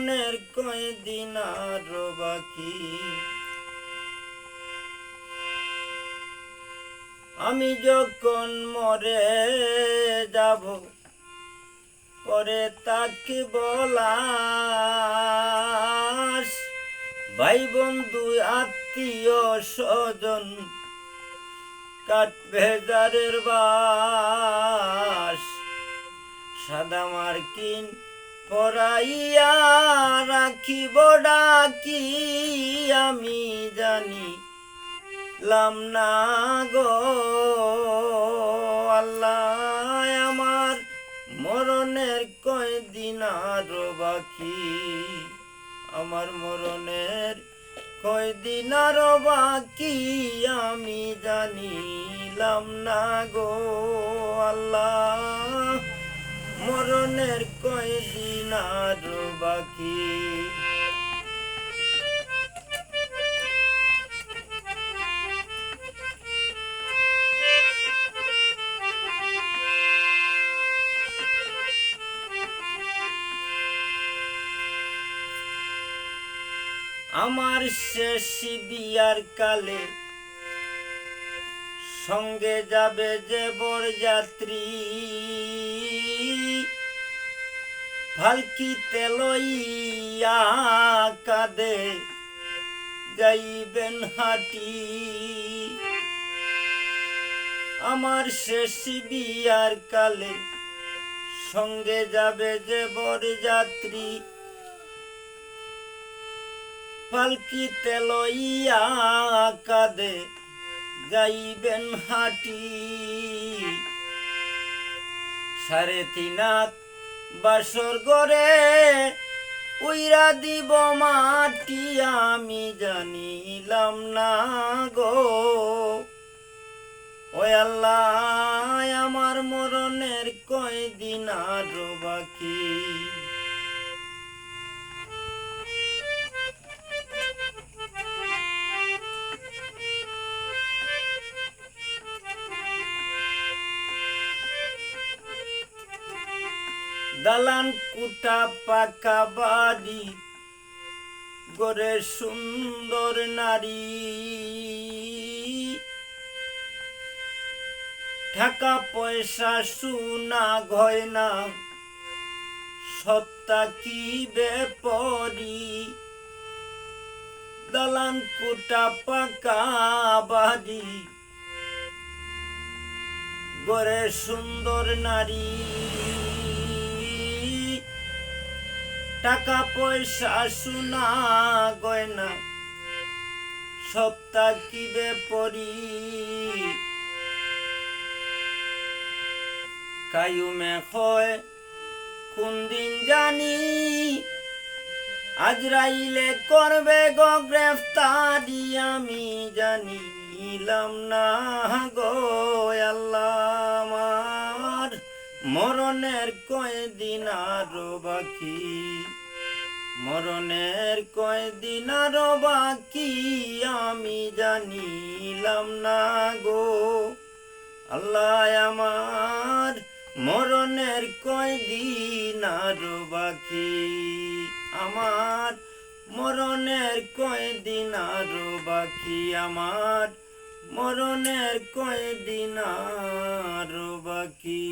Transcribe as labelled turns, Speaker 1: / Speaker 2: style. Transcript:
Speaker 1: মরণের কয়দিন আরো বাকি। আমি যখন মরে যাব পরে তাকে বলাস, ভাই বন্ধু আত্মীয় স্বজন কাটবে যারের বাস। সাদা মার্কিন পরাইয়া রাখিব ডাকি, আমি জানি লাম না গো আল্লাহ, আমার মরণের কয়দিন আরো বাকি। আমার মরণের কয়দিন আরো বাকি, আমি জানিলাম না গো আল্লাহ, মরণের কয়দিন আরো বাকি। আমার শেষ বিয়ার কালে সঙ্গে যাবে যে বরযাত্রী, ফালকিতে লইয়া কাঁধে যাইবেন হাঁটি। আমার শেষ বিয়ার কালে সঙ্গে যাবে যে বরযাত্রী, পালকিতে লইয়া কাঁধে যাইবেন হাঁটি। 3.5 বাসর গড়ে উইরা দিব মাটি, আমি জানিলাম না গো ও আল্লাহ, আমার মরণের কয়দিন আরো বাকি। দালান কুটা পাকা বাড়ি গড়ে সুন্দর নারী, টাকা পয়সা সোনা গয়না সত্তা কি বেপরি। দালান কুটা পাকা বাড়ি গড়ে সুন্দর নারী, টাকা পয়সা সোনা গয়না সপ্তাহ কিবে পরি। কায়ুমে হয় কোন দিন জানি, আজরাইলে করবে গো গ্রেফতারি, আমি জানিলাম না গো আল্লাহ, আমার মরণের কয়দিন আরো বাকি। মরণের কয়দিন আরো বাকি, আমি জানিলাম না গো আল্লাহ, আমার মরণের কয়দিন আরো বাকি। আমার মরণের কয়দিন আরো বাকি, আমার মরণের কয়দিন আরো বাকি।